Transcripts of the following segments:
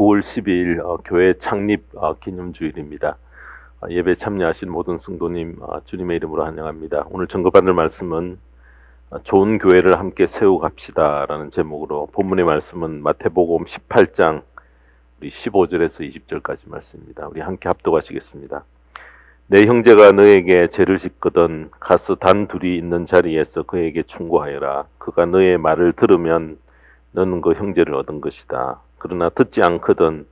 9월 12일 교회 창립 기념주일입니다. 예배 참여하신 모든 성도님 주님의 이름으로 환영합니다. 오늘 전거받을 말씀은 좋은 교회를 함께 세워갑시다 라는 제목으로, 본문의 말씀은 마태복음 18장 15절에서 20절까지 말씀입니다. 우리 함께 합독하시겠습니다. 내 형제가 너에게 죄를 짓거든 가서 단 둘이 있는 자리에서 그에게 충고하여라. 그가 너의 말을 들으면 너는 그 형제를 얻은 것이다. 그러나 듣지 않거든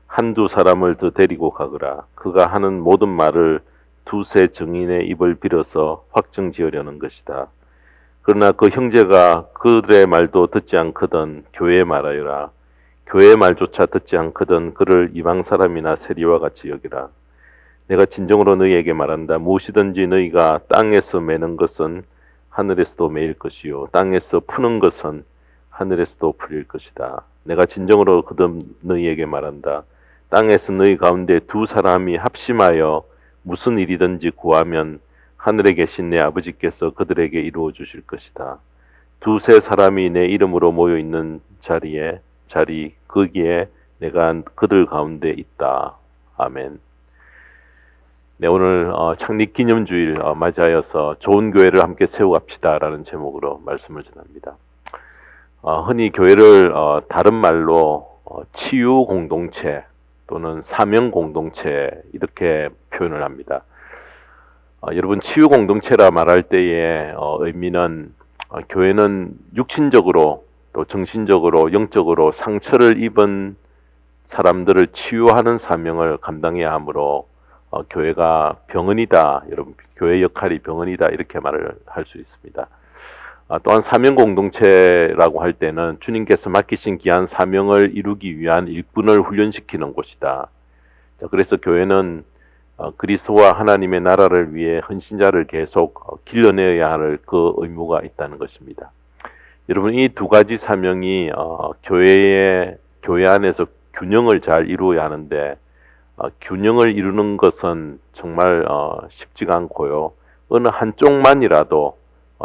한두 사람을 더 데리고 가거라. 그가 하는 모든 말을 두세 증인의 입을 빌어서 확증지으려는 것이다. 그러나 그 형제가 그들의 말도 듣지 않거든 교회에 말하여라. 교회의 말조차 듣지 않거든 그를 이방 사람이나 세리와 같이 여기라. 내가 진정으로 너희에게 말한다. 무엇이든지 너희가 땅에서 매는 것은 하늘에서도 매일 것이요 땅에서 푸는 것은 하늘에서도 풀릴 것이다. 내가 진정으로 거듭 너희에게 말한다. 땅에서 너희 가운데 두 사람이 합심하여 무슨 일이든지 구하면 하늘에 계신 내 아버지께서 그들에게 이루어 주실 것이다. 두세 사람이 내 이름으로 모여 있는 자리 거기에 내가 그들 가운데 있다. 아멘. 네, 오늘 창립 기념주일 맞이하여서 좋은 교회를 함께 세워갑시다라는 제목으로 말씀을 전합니다. 흔히 교회를 다른 말로 치유 공동체 또는 사명 공동체 이렇게 표현을 합니다. 여러분, 치유 공동체라 말할 때의 의미는 교회는 육신적으로 또 정신적으로 영적으로 상처를 입은 사람들을 치유하는 사명을 감당해야 하므로 교회가 병원이다. 여러분, 교회 역할이 병원이다. 이렇게 말을 할 수 있습니다. 또한 사명 공동체라고 할 때는 주님께서 맡기신 귀한 사명을 이루기 위한 일꾼을 훈련시키는 곳이다. 그래서 교회는 그리스도와 하나님의 나라를 위해 헌신자를 계속 길러내야 할 그 의무가 있다는 것입니다. 여러분, 이 두 가지 사명이 교회 안에서 균형을 잘 이루어야 하는데 균형을 이루는 것은 정말 쉽지가 않고요. 어느 한쪽만이라도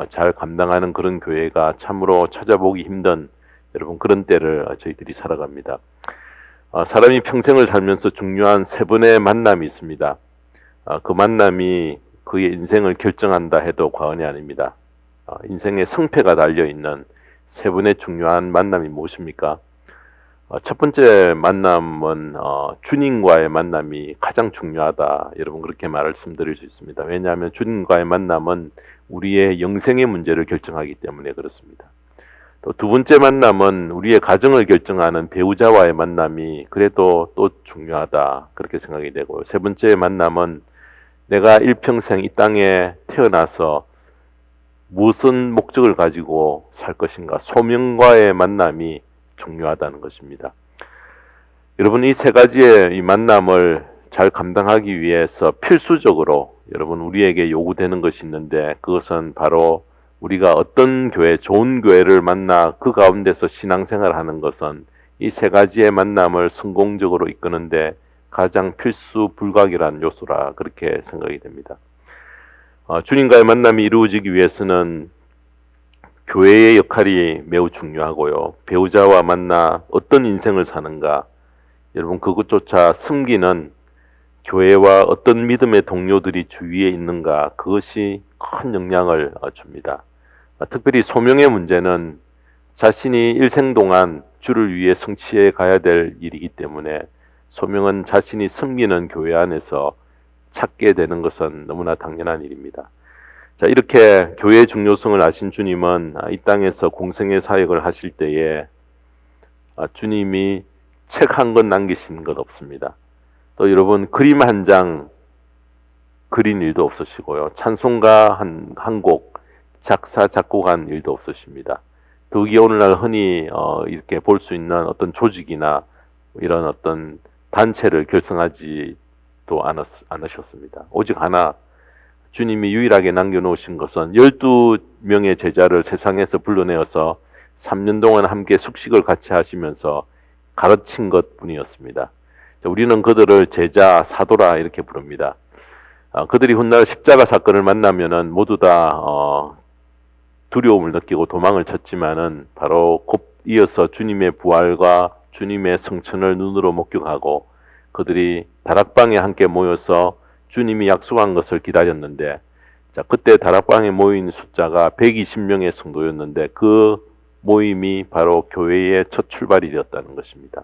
잘 감당하는 그런 교회가 참으로 찾아보기 힘든 여러분 그런 때를 저희들이 살아갑니다. 사람이 평생을 살면서 중요한 세 번의 만남이 있습니다. 그 만남이 그의 인생을 결정한다 해도 과언이 아닙니다. 인생의 성패가 달려있는 세 번의 중요한 만남이 무엇입니까? 첫 번째 만남은 주님과의 만남이 가장 중요하다. 여러분 그렇게 말씀드릴 수 있습니다. 왜냐하면 주님과의 만남은 우리의 영생의 문제를 결정하기 때문에 그렇습니다. 또 두 번째 만남은 우리의 가정을 결정하는 배우자와의 만남이 그래도 또 중요하다. 그렇게 생각이 되고요. 세 번째 만남은 내가 일평생 이 땅에 태어나서 무슨 목적을 가지고 살 것인가, 소명과의 만남이 중요하다는 것입니다. 여러분, 이 세 가지의 이 만남을 잘 감당하기 위해서 필수적으로 여러분 우리에게 요구되는 것이 있는데, 그것은 바로 우리가 어떤 교회, 좋은 교회를 만나 그 가운데서 신앙생활을 하는 것은 이 세 가지의 만남을 성공적으로 이끄는데 가장 필수 불가결한 요소라 그렇게 생각이 됩니다. 주님과의 만남이 이루어지기 위해서는 교회의 역할이 매우 중요하고요. 배우자와 만나 어떤 인생을 사는가, 여러분 그것조차 숨기는 교회와 어떤 믿음의 동료들이 주위에 있는가, 그것이 큰 영향을 줍니다. 특별히 소명의 문제는 자신이 일생 동안 주를 위해 성취해 가야 될 일이기 때문에 소명은 자신이 섬기는 교회 안에서 찾게 되는 것은 너무나 당연한 일입니다. 자, 이렇게 교회의 중요성을 아신 주님은 이 땅에서 공생의 사역을 하실 때에 주님이 책 한 권 남기신 것 없습니다. 또 여러분 그림 한 장 그린 일도 없으시고요. 찬송가 한 곡 작사 작곡한 일도 없으십니다. 더욱이 오늘날 흔히 이렇게 볼 수 있는 어떤 조직이나 이런 어떤 단체를 결성하지도 않으셨습니다. 오직 하나, 주님이 유일하게 남겨놓으신 것은 12명의 제자를 세상에서 불러내어서 3년 동안 함께 숙식을 같이 하시면서 가르친 것뿐이었습니다. 우리는 그들을 제자, 사도라 이렇게 부릅니다. 그들이 훗날 십자가 사건을 만나면은 모두 다 두려움을 느끼고 도망을 쳤지만은 바로 이어서 주님의 부활과 주님의 성천을 눈으로 목격하고 그들이 다락방에 함께 모여서 주님이 약속한 것을 기다렸는데, 자, 그때 다락방에 모인 숫자가 120명의 성도였는데 그 모임이 바로 교회의 첫 출발이 되었다는 것입니다.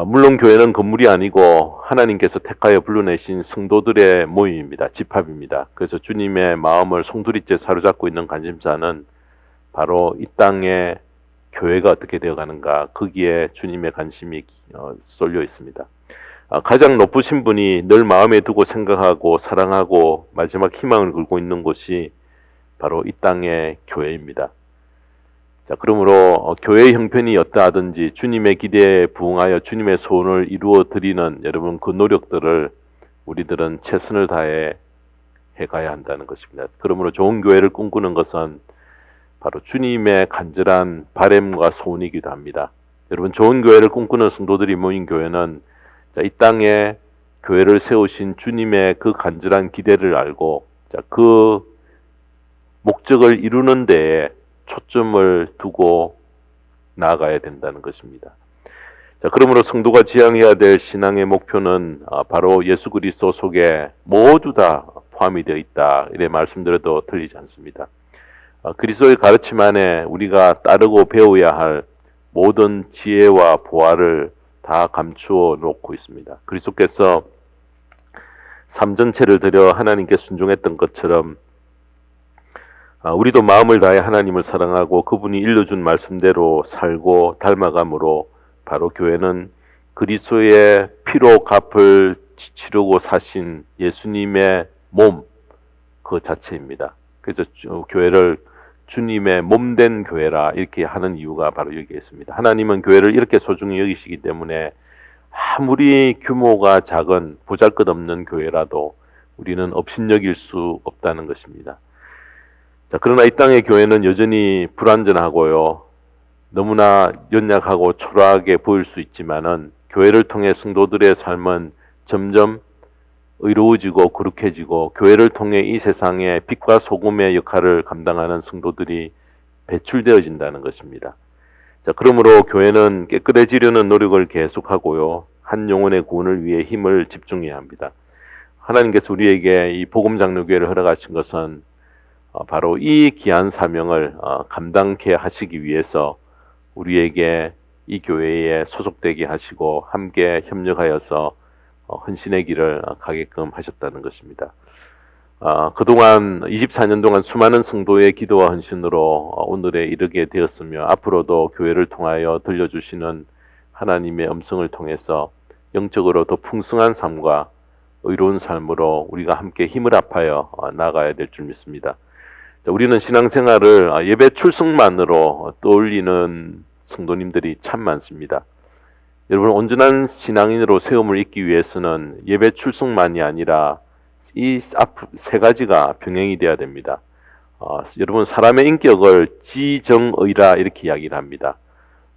물론 교회는 건물이 아니고 하나님께서 택하여 불러내신 성도들의 모임입니다. 집합입니다. 그래서 주님의 마음을 송두리째 사로잡고 있는 관심사는 바로 이 땅에 교회가 어떻게 되어가는가, 거기에 주님의 관심이 쏠려 있습니다. 가장 높으신 분이 늘 마음에 두고 생각하고 사랑하고 마지막 희망을 걸고 있는 곳이 바로 이 땅의 교회입니다. 자, 그러므로 교회의 형편이 어떠하든지 주님의 기대에 부응하여 주님의 소원을 이루어 드리는 여러분 그 노력들을 우리들은 최선을 다해 해가야 한다는 것입니다. 그러므로 좋은 교회를 꿈꾸는 것은 바로 주님의 간절한 바람과 소원이기도 합니다. 여러분, 좋은 교회를 꿈꾸는 성도들이 모인 교회는 이 땅에 교회를 세우신 주님의 그 간절한 기대를 알고 그 목적을 이루는 데에 초점을 두고 나아가야 된다는 것입니다. 자, 그러므로 성도가 지향해야 될 신앙의 목표는 바로 예수 그리스도 속에 모두 다 포함이 되어 있다, 이래 말씀드려도 틀리지 않습니다. 그리스도의 가르침 안에 우리가 따르고 배워야 할 모든 지혜와 보화를 다 감추어 놓고 있습니다. 그리스도께서 삶 전체를 들여 하나님께 순종했던 것처럼 우리도 마음을 다해 하나님을 사랑하고 그분이 일러준 말씀대로 살고 닮아감으로 바로 교회는 그리스도의 피로 값을 치르고 사신 예수님의 몸 그 자체입니다. 그래서 교회를 주님의 몸된 교회라 이렇게 하는 이유가 바로 여기에 있습니다. 하나님은 교회를 이렇게 소중히 여기시기 때문에 아무리 규모가 작은 보잘것없는 교회라도 우리는 업신여길 수 없다는 것입니다. 자, 그러나 이 땅의 교회는 여전히 불완전하고요, 너무나 연약하고 초라하게 보일 수 있지만은 교회를 통해 성도들의 삶은 점점 의로워지고 거룩해지고 교회를 통해 이 세상에 빛과 소금의 역할을 감당하는 성도들이 배출되어진다는 것입니다. 자, 그러므로 교회는 깨끗해지려는 노력을 계속하고요, 한 영혼의 구원을 위해 힘을 집중해야 합니다. 하나님께서 우리에게 이 복음 장로교회를 허락하신 것은 바로 이 귀한 사명을 감당케 하시기 위해서 우리에게 이 교회에 소속되게 하시고 함께 협력하여서 헌신의 길을 가게끔 하셨다는 것입니다. 그동안 24년 동안 수많은 성도의 기도와 헌신으로 오늘에 이르게 되었으며 앞으로도 교회를 통하여 들려주시는 하나님의 음성을 통해서 영적으로 더 풍성한 삶과 의로운 삶으로 우리가 함께 힘을 합하여 나아가야 될 줄 믿습니다. 우리는 신앙생활을 예배 출석만으로 떠올리는 성도님들이 참 많습니다. 여러분, 온전한 신앙인으로 세움을 잇기 위해서는 예배 출석만이 아니라 이 앞 세 가지가 병행이 돼야 됩니다. 여러분, 사람의 인격을 지정의라 이렇게 이야기를 합니다.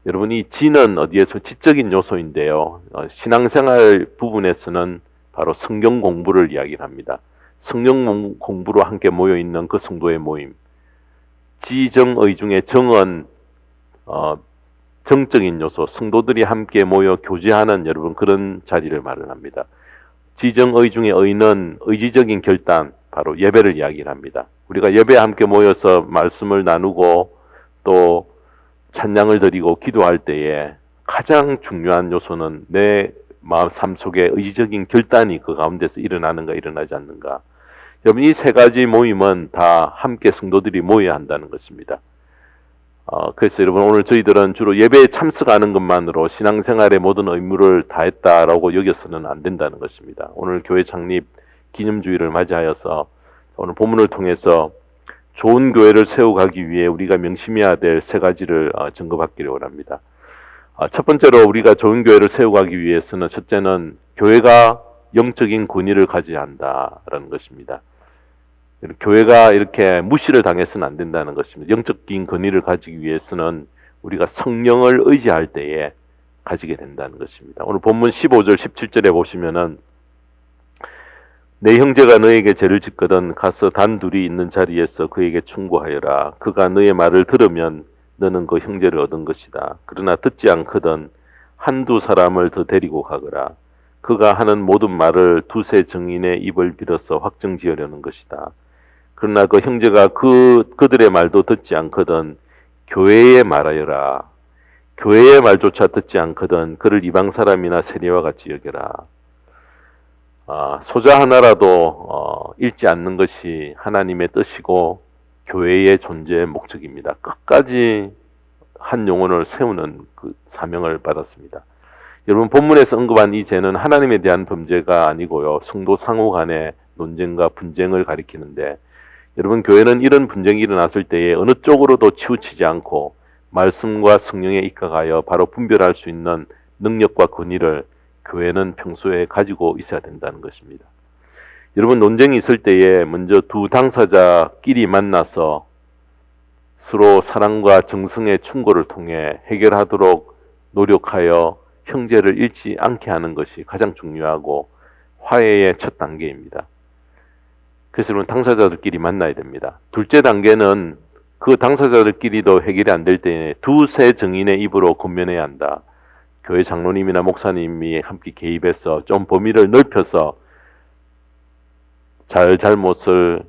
여러분, 이 지는 어디에서 지적인 요소인데요, 신앙생활 부분에서는 바로 성경 공부를 이야기를 합니다. 성경 공부로 함께 모여있는 그 성도의 모임. 지정의 중에 정은 정적인 요소, 성도들이 함께 모여 교제하는 여러분 그런 자리를 말을 합니다. 지정의 중에 의는 의지적인 결단, 바로 예배를 이야기를 합니다. 우리가 예배에 함께 모여서 말씀을 나누고 또 찬양을 드리고 기도할 때에 가장 중요한 요소는 내 마음 삶 속에 의지적인 결단이 그 가운데서 일어나는가 일어나지 않는가. 여러분, 이 세 가지 모임은 다 함께 성도들이 모여야 한다는 것입니다. 그래서 여러분, 오늘 저희들은 주로 예배에 참석하는 것만으로 신앙생활의 모든 의무를 다했다라고 여겨서는 안 된다는 것입니다. 오늘 교회 창립 기념주일을 맞이하여서 오늘 본문을 통해서 좋은 교회를 세워가기 위해 우리가 명심해야 될 세 가지를 점검받기를 원합니다. 첫 번째로 우리가 좋은 교회를 세워가기 위해서는 첫째는 교회가 영적인 권위를 가져야 한다라는 것입니다. 교회가 이렇게 무시를 당해서는 안 된다는 것입니다. 영적인 권위를 가지기 위해서는 우리가 성령을 의지할 때에 가지게 된다는 것입니다. 오늘 본문 15절 17절에 보시면은 내 형제가 너에게 죄를 짓거든 가서 단둘이 있는 자리에서 그에게 충고하여라. 그가 너의 말을 들으면 너는 그 형제를 얻은 것이다. 그러나 듣지 않거든 한두 사람을 더 데리고 가거라. 그가 하는 모든 말을 두세 증인의 입을 빌어서 확정지으려는 것이다. 그러나 그 형제가 그들의 말도 듣지 않거든 교회에 말하여라. 교회의 말조차 듣지 않거든 그를 이방 사람이나 세리와 같이 여겨라. 소자 하나라도 잃지 않는 것이 하나님의 뜻이고 교회의 존재의 목적입니다. 끝까지 한 영혼을 세우는 그 사명을 받았습니다. 여러분, 본문에서 언급한 이 죄는 하나님에 대한 범죄가 아니고요, 성도 상호 간의 논쟁과 분쟁을 가리키는데, 여러분, 교회는 이런 분쟁이 일어났을 때에 어느 쪽으로도 치우치지 않고 말씀과 성령에 입각하여 바로 분별할 수 있는 능력과 권위를 교회는 평소에 가지고 있어야 된다는 것입니다. 여러분, 논쟁이 있을 때에 먼저 두 당사자끼리 만나서 서로 사랑과 정성의 충고를 통해 해결하도록 노력하여 형제를 잃지 않게 하는 것이 가장 중요하고 화해의 첫 단계입니다. 그래서 여러분, 당사자들끼리 만나야 됩니다. 둘째 단계는 그 당사자들끼리도 해결이 안 될 때에 두세 증인의 입으로 권면해야 한다. 교회 장로님이나 목사님이 함께 개입해서 좀 범위를 넓혀서 잘못을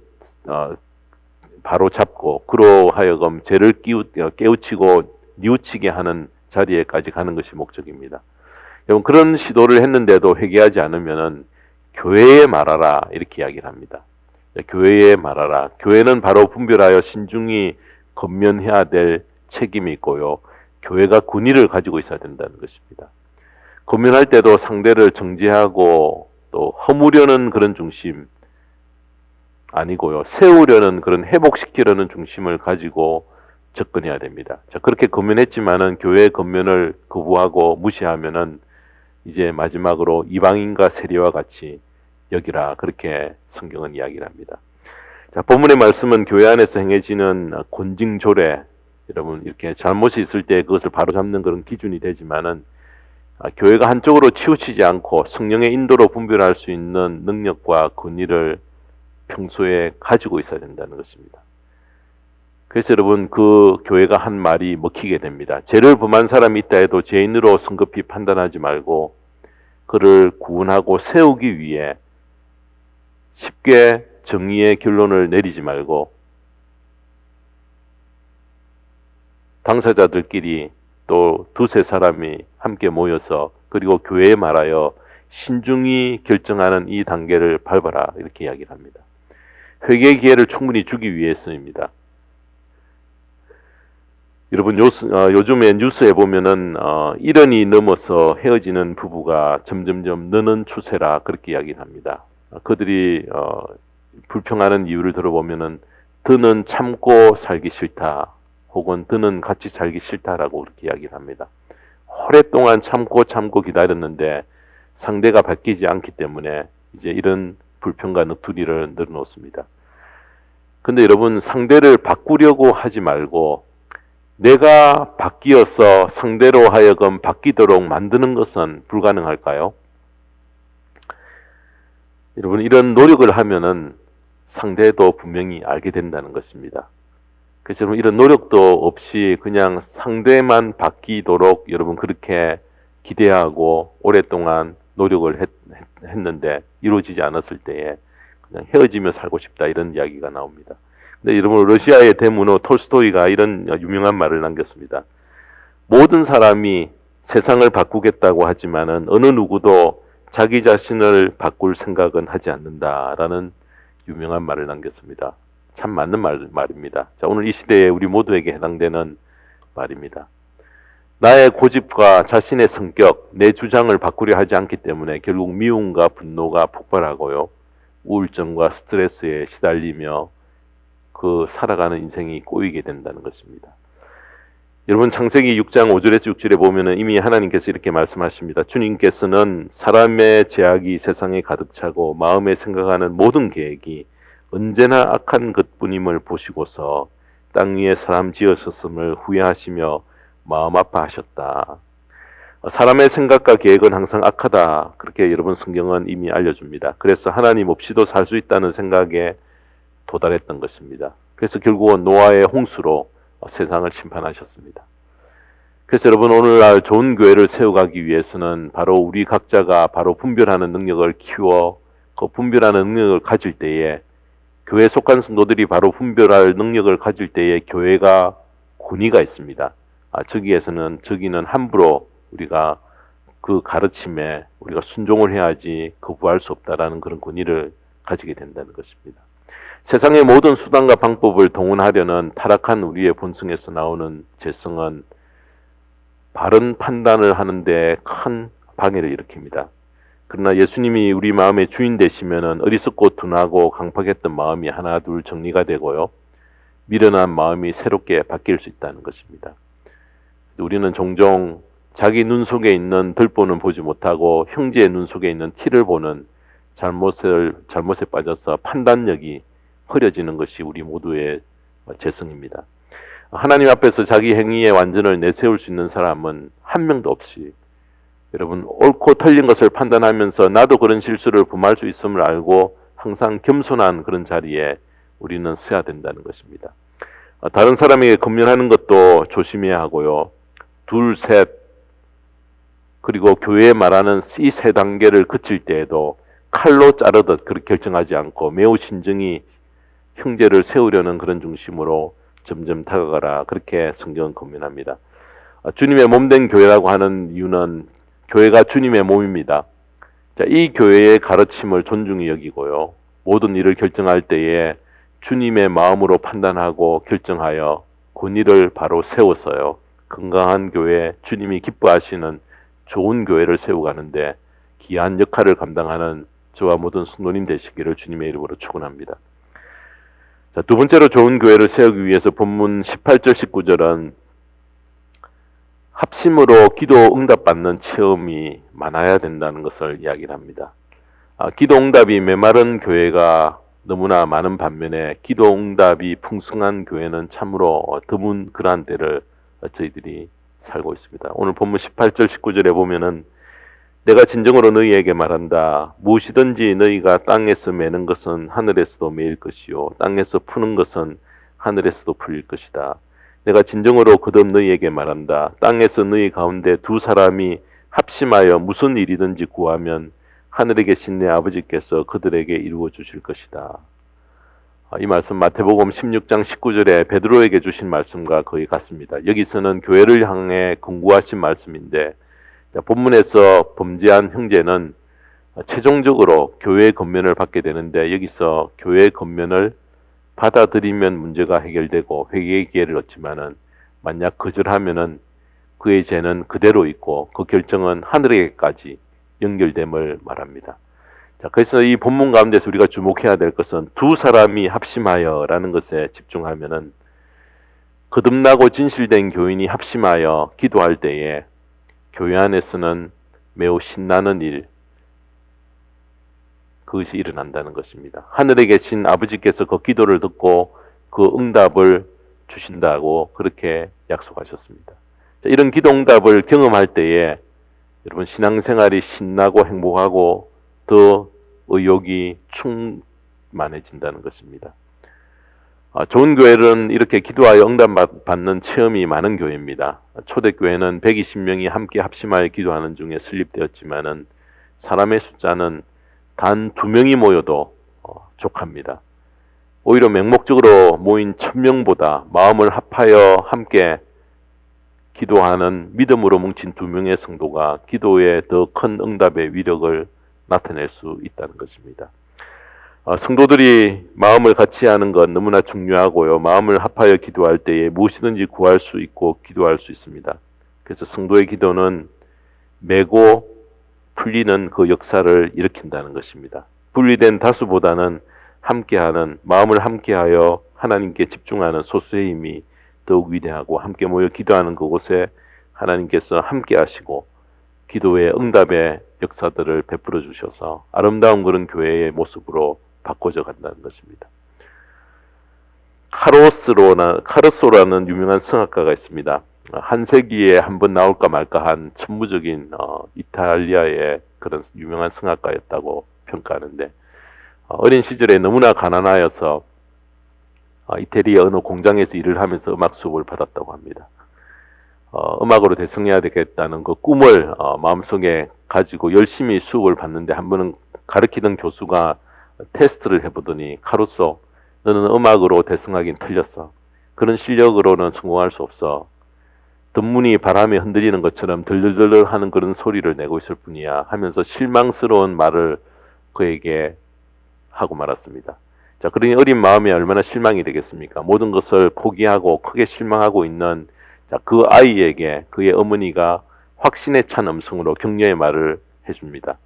바로 잡고 그로 하여금 죄를 깨우치고 뉘우치게 하는 자리에까지 가는 것이 목적입니다. 여러분, 그런 시도를 했는데도 회개하지 않으면은 교회에 말하라 이렇게 이야기를 합니다. 교회에 말하라. 교회는 바로 분별하여 신중히 권면해야 될 책임이 있고요, 교회가 권위를 가지고 있어야 된다는 것입니다. 권면할 때도 상대를 정죄하고 또 허무려는 그런 중심 아니고요, 세우려는 그런 회복시키려는 중심을 가지고 접근해야 됩니다. 자, 그렇게 권면했지만은 교회의 권면을 거부하고 무시하면은 이제 마지막으로 이방인과 세리와 같이 여기라, 그렇게 성경은 이야기를 합니다. 자, 본문의 말씀은 교회 안에서 행해지는 권징조례, 여러분, 이렇게 잘못이 있을 때 그것을 바로잡는 그런 기준이 되지만은 교회가 한쪽으로 치우치지 않고 성령의 인도로 분별할 수 있는 능력과 권위를 평소에 가지고 있어야 된다는 것입니다. 그래서 여러분, 그 교회가 한 말이 먹히게 됩니다. 죄를 범한 사람이 있다 해도 죄인으로 성급히 판단하지 말고 그를 구원하고 세우기 위해 쉽게 정의의 결론을 내리지 말고 당사자들끼리 또 두세 사람이 함께 모여서 그리고 교회에 말하여 신중히 결정하는 이 단계를 밟아라, 이렇게 이야기를 합니다. 회개의 기회를 충분히 주기 위해서입니다. 여러분, 요즘에 뉴스에 보면은 1년이 넘어서 헤어지는 부부가 점점점 느는 추세라, 그렇게 이야기를 합니다. 그들이 불평하는 이유를 들어보면은 더는 참고 살기 싫다, 혹은 더는 같이 살기 싫다라고 그렇게 이야기를 합니다. 오랫동안 참고 기다렸는데 상대가 바뀌지 않기 때문에 이제 이런 불평과 너투리를 늘어놓습니다. 근데 여러분, 상대를 바꾸려고 하지 말고 내가 바뀌어서 상대로 하여금 바뀌도록 만드는 것은 불가능할까요? 여러분, 이런 노력을 하면은 상대도 분명히 알게 된다는 것입니다. 그래서 여러분, 이런 노력도 없이 그냥 상대만 바뀌도록 여러분 그렇게 기대하고 오랫동안 노력을 했는데 이루어지지 않았을 때에 그냥 헤어지며 살고 싶다, 이런 이야기가 나옵니다. 근데 여러분, 러시아의 대문호 톨스토이가 이런 유명한 말을 남겼습니다. 모든 사람이 세상을 바꾸겠다고 하지만은 어느 누구도 자기 자신을 바꿀 생각은 하지 않는다라는 유명한 말을 남겼습니다. 참 맞는 말입니다. 자, 오늘 이 시대에 우리 모두에게 해당되는 말입니다. 나의 고집과 자신의 성격, 내 주장을 바꾸려 하지 않기 때문에 결국 미움과 분노가 폭발하고요, 우울증과 스트레스에 시달리며 그 살아가는 인생이 꼬이게 된다는 것입니다. 여러분, 창세기 6장 5절에서 6절에 보면은 이미 하나님께서 이렇게 말씀하십니다. 주님께서는 사람의 죄악이 세상에 가득 차고 마음에 생각하는 모든 계획이 언제나 악한 것뿐임을 보시고서 땅 위에 사람 지으셨음을 후회하시며 마음 아파하셨다. 사람의 생각과 계획은 항상 악하다, 그렇게 여러분 성경은 이미 알려줍니다. 그래서 하나님 없이도 살 수 있다는 생각에 도달했던 것입니다. 그래서 결국은 노아의 홍수로 세상을 심판하셨습니다. 그래서 여러분, 오늘날 좋은 교회를 세워가기 위해서는 바로 우리 각자가 바로 분별하는 능력을 키워 그 분별하는 능력을 가질 때에, 교회에 속한 성도들이 바로 분별할 능력을 가질 때에 교회가 권위가 있습니다. 저기는 함부로 우리가 그 가르침에 우리가 순종을 해야지 거부할 수 없다라는 그런 권위를 가지게 된다는 것입니다. 세상의 모든 수단과 방법을 동원하려는 타락한 우리의 본성에서 나오는 죄성은 바른 판단을 하는데 큰 방해를 일으킵니다. 그러나 예수님이 우리 마음의 주인 되시면은 어리석고 둔하고 강팍했던 마음이 하나 둘 정리가 되고요, 미련한 마음이 새롭게 바뀔 수 있다는 것입니다. 우리는 종종 자기 눈 속에 있는 들보는 보지 못하고 형제의 눈 속에 있는 티를 보는 잘못에 빠져서 판단력이 흐려지는 것이 우리 모두의 죄성입니다. 하나님 앞에서 자기 행위의 완전을 내세울 수 있는 사람은 한 명도 없이, 여러분, 옳고 틀린 것을 판단하면서 나도 그런 실수를 범할 수 있음을 알고 항상 겸손한 그런 자리에 우리는 서야 된다는 것입니다. 다른 사람에게 권면하는 것도 조심해야 하고요, 둘, 셋, 그리고 교회에 말하는 이 세 단계를 거칠 때에도 칼로 자르듯 그렇게 결정하지 않고 매우 신중히 형제를 세우려는 그런 중심으로 점점 다가가라, 그렇게 성경은 권면합니다. 주님의 몸된 교회라고 하는 이유는 교회가 주님의 몸입니다. 이 교회의 가르침을 존중히 여기고요, 모든 일을 결정할 때에 주님의 마음으로 판단하고 결정하여 권위를 바로 세워서요, 건강한 교회, 주님이 기뻐하시는 좋은 교회를 세워가는데 귀한 역할을 감당하는 저와 모든 성도님 되시기를 주님의 이름으로 축원합니다. 두 번째로 좋은 교회를 세우기 위해서 본문 18절 19절은 합심으로 기도 응답받는 체험이 많아야 된다는 것을 이야기를 합니다. 기도 응답이 메마른 교회가 너무나 많은 반면에 기도 응답이 풍성한 교회는 참으로 드문 그러한 때를 저희들이 살고 있습니다. 오늘 본문 18절 19절에 보면은 내가 진정으로 너희에게 말한다. 무엇이든지 너희가 땅에서 매는 것은 하늘에서도 매일 것이요 땅에서 푸는 것은 하늘에서도 풀릴 것이다. 내가 진정으로 거듭 너희에게 말한다. 땅에서 너희 가운데 두 사람이 합심하여 무슨 일이든지 구하면 하늘에 계신 내 아버지께서 그들에게 이루어 주실 것이다. 이 말씀 마태복음 16장 19절에 베드로에게 주신 말씀과 거의 같습니다. 여기서는 교회를 향해 권고하신 말씀인데, 본문에서 범죄한 형제는 최종적으로 교회의 권면을 받게 되는데, 여기서 교회의 권면을 받아들이면 문제가 해결되고 회개의 기회를 얻지만은 만약 거절하면은 그의 죄는 그대로 있고 그 결정은 하늘에게까지 연결됨을 말합니다. 그래서 이 본문 가운데서 우리가 주목해야 될 것은 두 사람이 합심하여라는 것에 집중하면은, 거듭나고 진실된 교인이 합심하여 기도할 때에 교회 안에서는 매우 신나는 일, 그것이 일어난다는 것입니다. 하늘에 계신 아버지께서 그 기도를 듣고 그 응답을 주신다고 그렇게 약속하셨습니다. 이런 기도 응답을 경험할 때에 여러분 신앙생활이 신나고 행복하고 더 의욕이 충만해진다는 것입니다. 좋은 교회는 이렇게 기도하여 응답받는 체험이 많은 교회입니다. 초대교회는 120명이 함께 합심하여 기도하는 중에 설립되었지만은 사람의 숫자는 단 2명이 모여도 족합니다. 오히려 맹목적으로 모인 1000명보다 마음을 합하여 함께 기도하는 믿음으로 뭉친 2명의 성도가 기도에 더 큰 응답의 위력을 나타낼 수 있다는 것입니다. 성도들이 마음을 같이 하는 건 너무나 중요하고요. 마음을 합하여 기도할 때에 무엇이든지 구할 수 있고 기도할 수 있습니다. 그래서 성도의 기도는 매고 풀리는 그 역사를 일으킨다는 것입니다. 분리된 다수보다는 함께하는, 마음을 함께하여 하나님께 집중하는 소수의 힘이 더욱 위대하고, 함께 모여 기도하는 그곳에 하나님께서 함께 하시고 기도의 응답의 역사들을 베풀어 주셔서 아름다운 그런 교회의 모습으로 바꿔져 간다는 것입니다. 카르소라는 유명한 성악가가 있습니다. 한 세기에 한번 나올까 말까 한 천부적인 이탈리아의 그런 유명한 성악가였다고 평가하는데, 어린 시절에 너무나 가난하여서 이태리의 어느 공장에서 일을 하면서 음악 수업을 받았다고 합니다. 음악으로 대성해야 되겠다는 그 꿈을 마음속에 가지고 열심히 수업을 받는데 한 번은 가르치던 교수가 테스트를 해보더니 카루소, 너는 음악으로 대성하긴 틀렸어. 그런 실력으로는 성공할 수 없어. 덤문이 바람에 흔들리는 것처럼 덜덜덜 하는 그런 소리를 내고 있을 뿐이야 하면서 실망스러운 말을 그에게 하고 말았습니다. 자, 그러니 어린 마음에 얼마나 실망이 되겠습니까? 모든 것을 포기하고 크게 실망하고 있는 그 아이에게 그의 어머니가 확신에 찬 음성으로 격려의 말을 해줍니다.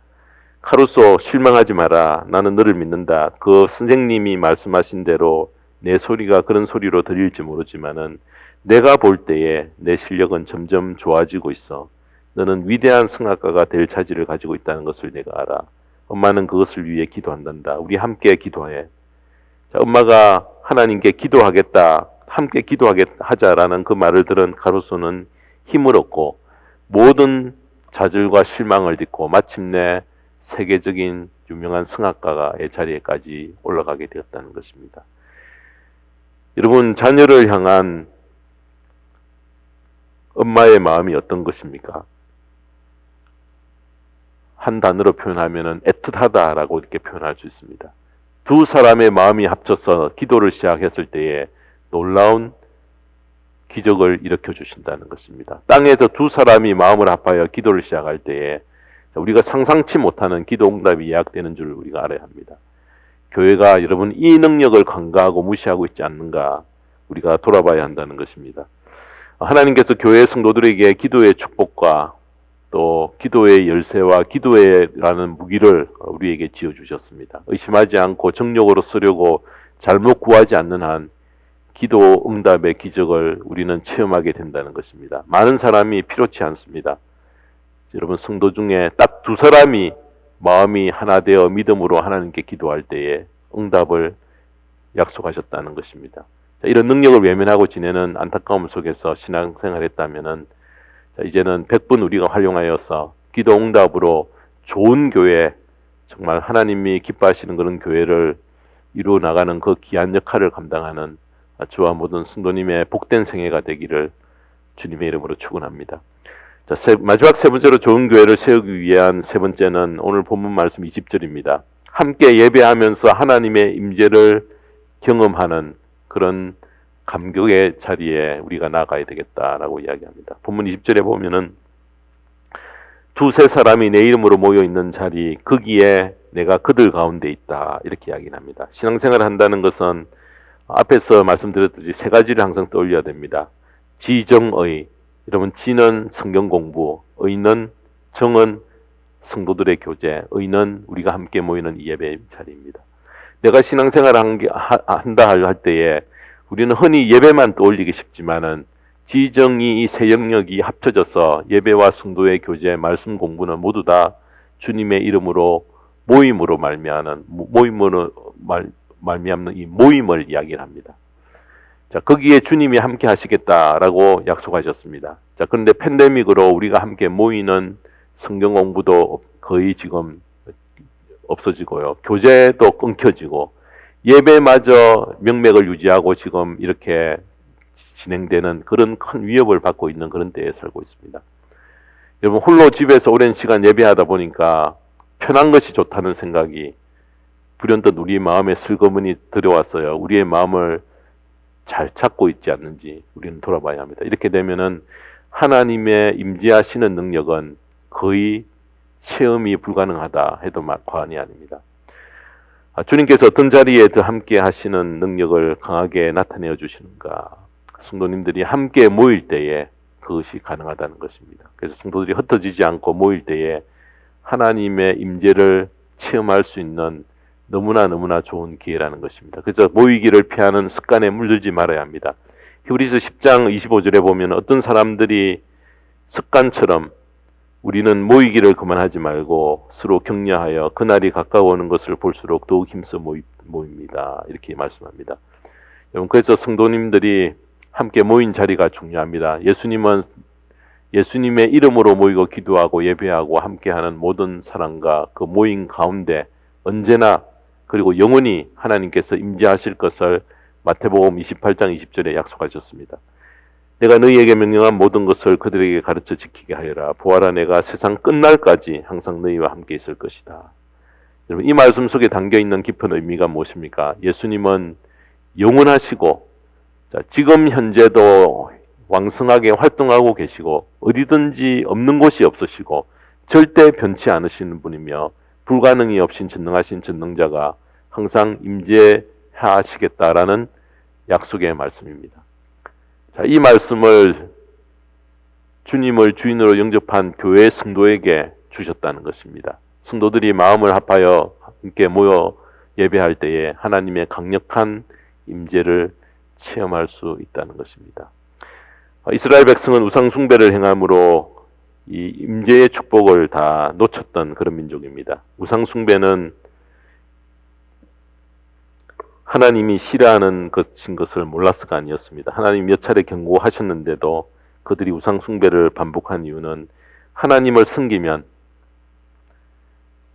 카루소, 실망하지 마라. 나는 너를 믿는다. 그 선생님이 말씀하신 대로 내 소리가 그런 소리로 들릴지 모르지만은 내가 볼 때에 내 실력은 점점 좋아지고 있어. 너는 위대한 성악가가 될 자질을 가지고 있다는 것을 내가 알아. 엄마는 그것을 위해 기도한단다. 우리 함께 기도해. 자, 엄마가 하나님께 기도하겠다. 함께 기도하자라는 그 말을 들은 카루소는 힘을 얻고 모든 좌절과 실망을 딛고 마침내 세계적인 유명한 성악가의 자리에까지 올라가게 되었다는 것입니다. 여러분, 자녀를 향한 엄마의 마음이 어떤 것입니까? 한 단어로 표현하면 애틋하다라고 이렇게 표현할 수 있습니다. 두 사람의 마음이 합쳐서 기도를 시작했을 때에 놀라운 기적을 일으켜 주신다는 것입니다. 땅에서 두 사람이 마음을 합하여 기도를 시작할 때에 우리가 상상치 못하는 기도 응답이 예약되는 줄 우리가 알아야 합니다. 교회가 여러분 이 능력을 간과하고 무시하고 있지 않는가 우리가 돌아봐야 한다는 것입니다. 하나님께서 교회 성도들에게 기도의 축복과 또 기도의 열쇠와 기도회라는 무기를 우리에게 지어주셨습니다. 의심하지 않고 정욕으로 쓰려고 잘못 구하지 않는 한 기도 응답의 기적을 우리는 체험하게 된다는 것입니다. 많은 사람이 필요치 않습니다. 여러분 성도 중에 딱 두 사람이 마음이 하나 되어 믿음으로 하나님께 기도할 때에 응답을 약속하셨다는 것입니다. 이런 능력을 외면하고 지내는 안타까움 속에서 신앙생활을 했다면은 이제는 100분 우리가 활용하여서 기도 응답으로 좋은 교회, 정말 하나님이 기뻐하시는 그런 교회를 이루어 나가는 그 귀한 역할을 감당하는 저와 모든 성도님의 복된 생애가 되기를 주님의 이름으로 축원합니다. 자, 마지막 세 번째로 좋은 교회를 세우기 위한 세 번째는 오늘 본문 말씀 20절입니다. 함께 예배하면서 하나님의 임재를 경험하는 그런 감격의 자리에 우리가 나가야 되겠다라고 이야기합니다. 본문 20절에 보면은 두세 사람이 내 이름으로 모여 있는 자리 거기에 내가 그들 가운데 있다 이렇게 이야기합니다. 신앙생활을 한다는 것은 앞에서 말씀드렸듯이 세 가지를 항상 떠올려야 됩니다. 지정의, 여러분 지는 성경 공부, 의는 정은 성도들의 교제, 의는 우리가 함께 모이는 이 예배 자리입니다. 내가 신앙생활을 한다 할 때에 우리는 흔히 예배만 떠올리기 쉽지만은 지정이 이 세 영역이 합쳐져서 예배와 성도의 교제, 말씀 공부는 모두 다 주님의 이름으로 모임으로 말미암는 이 모임을 이야기를 합니다. 자, 거기에 주님이 함께 하시겠다라고 약속하셨습니다. 자, 그런데 팬데믹으로 우리가 함께 모이는 성경 공부도 거의 지금 없어지고요. 교제도 끊겨지고 예배마저 명맥을 유지하고 지금 이렇게 진행되는 그런 큰 위협을 받고 있는 그런 때에 살고 있습니다. 여러분 홀로 집에서 오랜 시간 예배하다 보니까 편한 것이 좋다는 생각이 불현듯 우리 마음에 슬그머니 들어왔어요. 우리의 마음을 잘 찾고 있지 않는지 우리는 돌아봐야 합니다. 이렇게 되면은 하나님의 임재하시는 능력은 거의 체험이 불가능하다 해도 과언이 아닙니다. 주님께서 어떤 자리에 더 함께 하시는 능력을 강하게 나타내어 주시는가? 성도님들이 함께 모일 때에 그것이 가능하다는 것입니다. 그래서 성도들이 흩어지지 않고 모일 때에 하나님의 임재를 체험할 수 있는 너무나 좋은 기회라는 것입니다. 그래서 모이기를 피하는 습관에 물들지 말아야 합니다. 히브리서 10장 25절에 보면 어떤 사람들이 습관처럼 우리는 모이기를 그만하지 말고 서로 격려하여 그날이 가까워오는 것을 볼수록 더욱 힘써 모입니다. 이렇게 말씀합니다. 여러분 그래서 성도님들이 함께 모인 자리가 중요합니다. 예수님은 예수님의 이름으로 모이고 기도하고 예배하고 함께하는 모든 사람과 그 모임 가운데 언제나 그리고 영원히 하나님께서 임재하실 것을 마태복음 28장 20절에 약속하셨습니다. 내가 너희에게 명령한 모든 것을 그들에게 가르쳐 지키게 하여라. 보아라, 내가 세상 끝날까지 항상 너희와 함께 있을 것이다. 여러분, 이 말씀 속에 담겨있는 깊은 의미가 무엇입니까? 예수님은 영원하시고 지금 현재도 왕성하게 활동하고 계시고 어디든지 없는 곳이 없으시고 절대 변치 않으시는 분이며 불가능이 없인 전능하신 전능자가 항상 임재하시겠다라는 약속의 말씀입니다. 자, 이 말씀을 주님을 주인으로 영접한 교회 성도에게 주셨다는 것입니다. 성도들이 마음을 합하여 함께 모여 예배할 때에 하나님의 강력한 임재를 체험할 수 있다는 것입니다. 이스라엘 백성은 우상 숭배를 행함으로 이 임재의 축복을 다 놓쳤던 그런 민족입니다. 우상 숭배는 하나님이 싫어하는 것인 것을 몰랐을까 아니었습니다. 하나님 몇 차례 경고하셨는데도 그들이 우상 숭배를 반복한 이유는 하나님을 섬기면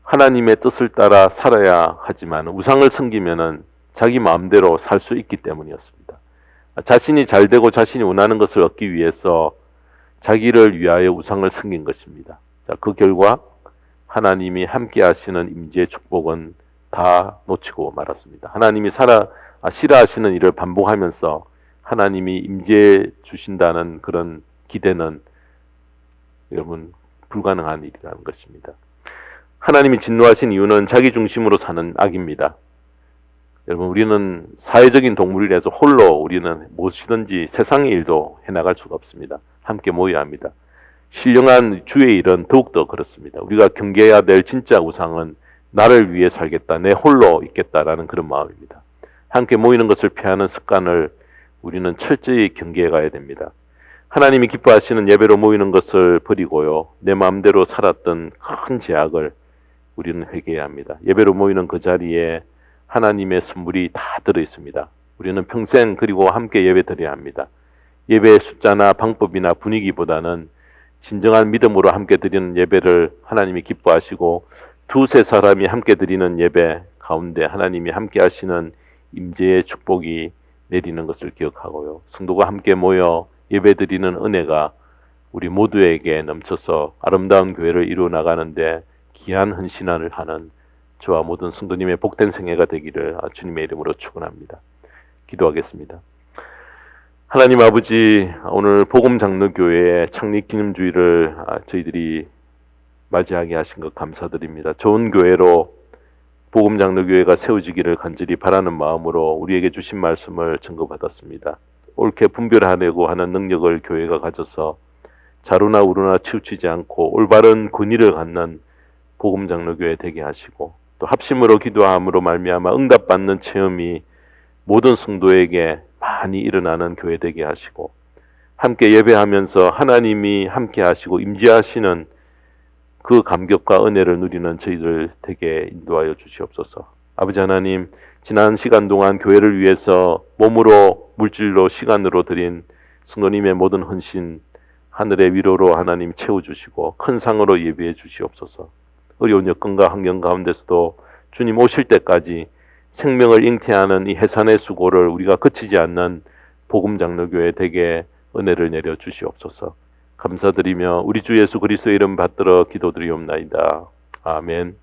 하나님의 뜻을 따라 살아야 하지만 우상을 섬기면은 자기 마음대로 살 수 있기 때문이었습니다. 자신이 잘되고 자신이 원하는 것을 얻기 위해서 자기를 위하여 우상을 섬긴 것입니다. 자, 그 결과 하나님이 함께 하시는 임재의 축복은 다 놓치고 말았습니다. 하나님이 싫어하시는 일을 반복하면서 하나님이 임재해 주신다는 그런 기대는 여러분 불가능한 일이라는 것입니다. 하나님이 진노하신 이유는 자기 중심으로 사는 악입니다. 여러분, 우리는 사회적인 동물이라서 홀로 우리는 무엇이든지 세상의 일도 해나갈 수가 없습니다. 함께 모여야 합니다. 신령한 주의 일은 더욱더 그렇습니다. 우리가 경계해야 될 진짜 우상은 나를 위해 살겠다, 내 홀로 있겠다라는 그런 마음입니다. 함께 모이는 것을 피하는 습관을 우리는 철저히 경계해 가야 됩니다. 하나님이 기뻐하시는 예배로 모이는 것을 버리고요, 내 마음대로 살았던 큰 죄악을 우리는 회개해야 합니다. 예배로 모이는 그 자리에 하나님의 선물이 다 들어있습니다. 우리는 평생 그리고 함께 예배 드려야 합니다. 예배의 숫자나 방법이나 분위기보다는 진정한 믿음으로 함께 드리는 예배를 하나님이 기뻐하시고 두세 사람이 함께 드리는 예배 가운데 하나님이 함께 하시는 임재의 축복이 내리는 것을 기억하고요, 성도가 함께 모여 예배 드리는 은혜가 우리 모두에게 넘쳐서 아름다운 교회를 이루어 나가는데 귀한 헌신을 하는 저와 모든 성도님의 복된 생애가 되기를 주님의 이름으로 축원합니다. 기도하겠습니다. 하나님 아버지, 오늘 복음장로교회의 창립기념주일을 저희들이 맞이하게 하신 것 감사드립니다. 좋은 교회로 복음장로교회가 세워지기를 간절히 바라는 마음으로 우리에게 주신 말씀을 증거받았습니다. 옳게 분별하려고 하는 능력을 교회가 가져서 자루나 우루나 치우치지 않고 올바른 권위를 갖는 복음장로교회 되게 하시고, 또 합심으로 기도함으로 말미암아 응답받는 체험이 모든 성도에게 많이 일어나는 교회 되게 하시고, 함께 예배하면서 하나님이 함께 하시고 임재하시는 그 감격과 은혜를 누리는 저희들 되게 인도하여 주시옵소서. 아버지 하나님, 지난 시간 동안 교회를 위해서 몸으로 물질로 시간으로 드린 성도님의 모든 헌신 하늘의 위로로 하나님 채워주시고 큰 상으로 예비해 주시옵소서. 어려운 여건과 환경 가운데서도 주님 오실 때까지 생명을 잉태하는 이 해산의 수고를 우리가 그치지 않는 복음장로교회 되게 은혜를 내려 주시옵소서. 감사드리며 우리 주 예수 그리스도의 이름 받들어 기도드리옵나이다. 아멘.